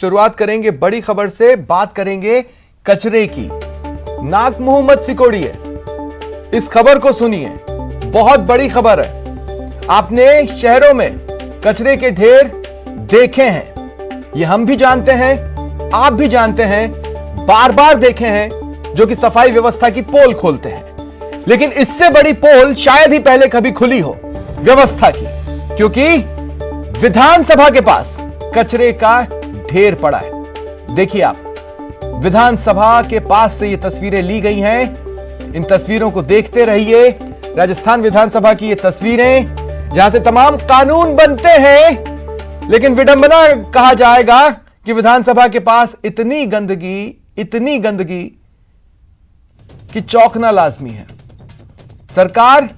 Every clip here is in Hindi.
शुरुआत करेंगे बड़ी खबर से, बात करेंगे कचरे की। नाक मुंह मत सिकोड़िए, इस खबर को सुनिए, बहुत बड़ी खबर है। आपने शहरों में कचरे के ढेर देखे हैं, ये हम भी जानते हैं, आप भी जानते हैं, बार बार देखे हैं, जो कि सफाई व्यवस्था की पोल खोलते हैं। लेकिन इससे बड़ी पोल शायद ही पहले कभी खुली हो व्यवस्था की, क्योंकि विधानसभा के पास कचरे का ढेर पड़ा है। देखिए आप, विधानसभा के पास से ये तस्वीरें ली गई हैं, इन तस्वीरों को देखते रहिए। राजस्थान विधानसभा की ये तस्वीरें, जहां से तमाम कानून बनते हैं, लेकिन विडंबना कहा जाएगा कि विधानसभा के पास इतनी गंदगी कि चौंकना लाजमी है। सरकार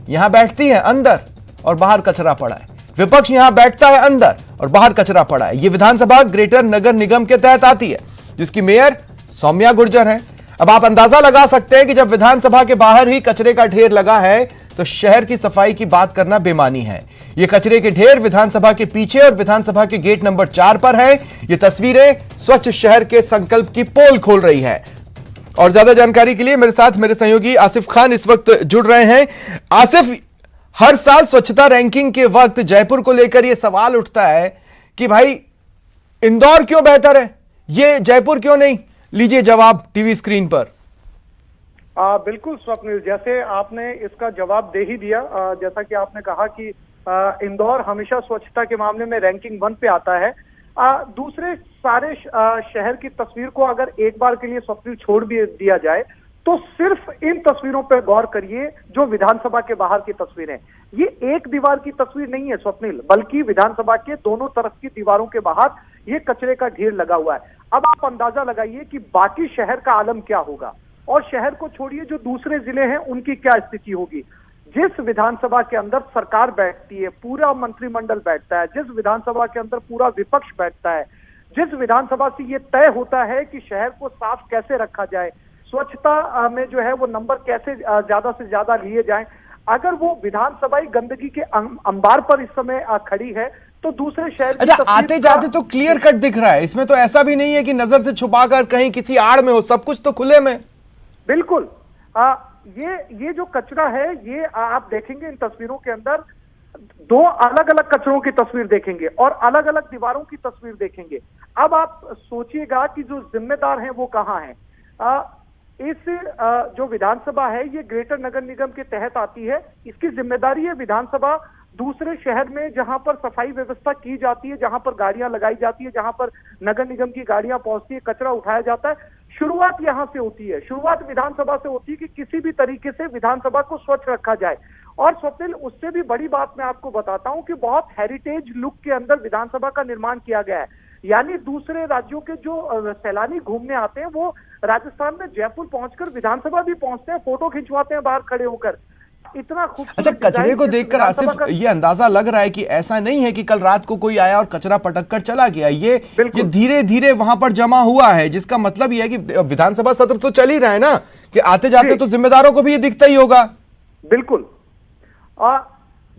यहां बैठती है अंदर और बाहर कचरा पड़ा है, विपक्ष यहां बैठता है अंदर और बाहर कचरा पड़ा है। यह विधानसभा ग्रेटर नगर निगम के तहत आती है, जिसकी मेयर सौम्या गुर्जर है। अब आप अंदाजा लगा सकते हैं कि जब विधानसभा के बाहर ही कचरे का ढेर लगा है, तो शहर की सफाई की बात करना बेमानी है। ये कचरे के ढेर विधानसभा के पीछे और विधानसभा के गेट नंबर 4 पर है। ये तस्वीरें स्वच्छ शहर के संकल्प की पोल खोल रही है। और ज्यादा जानकारी के लिए मेरे साथ मेरे सहयोगी आसिफ खान इस वक्त जुड़ रहे हैं। आसिफ, हर साल स्वच्छता रैंकिंग के वक्त जयपुर को लेकर यह सवाल उठता है कि भाई इंदौर क्यों बेहतर है, ये जयपुर क्यों नहीं? लीजिए जवाब टीवी स्क्रीन पर। बिल्कुल स्वप्निल, जैसे आपने इसका जवाब दे ही दिया। जैसा कि आपने कहा कि इंदौर हमेशा स्वच्छता के मामले में रैंकिंग 1 पे आता है। दूसरे सारे शहर की तस्वीर को अगर एक बार के लिए स्वप्निल छोड़ भी दिया जाए, तो सिर्फ इन तस्वीरों पर गौर करिए जो विधानसभा के बाहर की तस्वीरें। ये एक दीवार की तस्वीर नहीं है स्वप्निल, बल्कि विधानसभा के दोनों तरफ की दीवारों के बाहर ये कचरे का ढेर लगा हुआ है। अब आप अंदाजा लगाइए कि बाकी शहर का आलम क्या होगा, और शहर को छोड़िए जो दूसरे जिले हैं उनकी क्या स्थिति होगी। जिस विधानसभा के अंदर सरकार बैठती है, पूरा मंत्रिमंडल बैठता है, जिस विधानसभा के अंदर पूरा विपक्ष बैठता है, जिस विधानसभा से ये तय होता है कि शहर को साफ कैसे रखा जाए, स्वच्छता में जो है वो नंबर कैसे ज्यादा से ज्यादा लिए जाएं, अगर वो विधानसभा गंदगी के अंबार पर इस समय खड़ी है, तो दूसरे शहर अच्छा, आते जाते तो क्लियर कट दिख रहा है, इसमें तो ऐसा भी नहीं है कि नजर से छुपाकर कहीं किसी आड़ में हो, सब कुछ तो खुले में। बिल्कुल। ये जो कचरा है, ये आप देखेंगे इन तस्वीरों के अंदर, दो अलग अलग कचरों की तस्वीर देखेंगे और अलग अलग दीवारों की तस्वीर देखेंगे। अब आप सोचिएगा कि जो जिम्मेदार हैं वो कहाँ हैं। जो विधानसभा है ये ग्रेटर नगर निगम के तहत आती है, इसकी जिम्मेदारी है विधानसभा दूसरे शहर में जहां पर सफाई व्यवस्था की जाती है, जहां पर गाड़ियां लगाई जाती है, जहां पर नगर निगम की गाड़ियां पहुंचती है, कचरा उठाया जाता है, शुरुआत यहां से होती है, शुरुआत विधानसभा से होती है कि किसी भी तरीके से विधानसभा को स्वच्छ रखा जाए। और स्वप्निल, उससे भी बड़ी बात मैं आपको बताता हूं कि बहुत हेरिटेज लुक के अंदर विधानसभा का निर्माण किया गया है। यानी दूसरे राज्यों के जो सैलानी घूमने आते हैं वो राजस्थान में जयपुर पहुंचकर विधानसभा भी पहुंचते हैं, फोटो खिंचवाते हैं बाहर खड़े होकर। इतना खूबसूरत। अच्छा, कचरे को देखकर आसिफ ये अंदाजा लग रहा है कि ऐसा नहीं है कि कल रात को कोई आया और कचरा पटक कर चला गया, ये धीरे धीरे वहां पर जमा हुआ है, जिसका मतलब ये है कि विधानसभा सत्र तो चल ही रहा है ना, कि आते जाते तो जिम्मेदारों को भी ये दिखता ही होगा। बिल्कुल।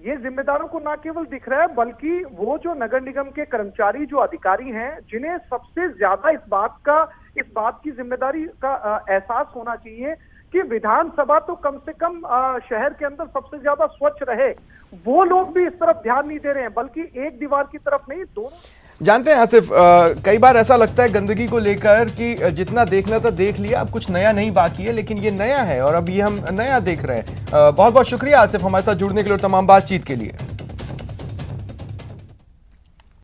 ये जिम्मेदारों को ना केवल दिख रहा है, बल्कि वो जो नगर निगम के कर्मचारी, जो अधिकारी हैं, जिन्हें सबसे ज्यादा इस बात की जिम्मेदारी का एहसास होना चाहिए कि विधानसभा तो कम से कम शहर के अंदर सबसे ज्यादा स्वच्छ रहे, वो लोग भी इस तरफ ध्यान नहीं दे रहे हैं, बल्कि एक दीवार की तरफ नहीं, दोनों। जानते हैं आसिफ, कई बार ऐसा लगता है गंदगी को लेकर कि जितना देखना था देख लिया, अब कुछ नया नहीं बाकी है, लेकिन ये नया है और अब ये हम नया देख रहे हैं। बहुत बहुत शुक्रिया आसिफ हमारे साथ जुड़ने के लिए और तमाम बातचीत के लिए।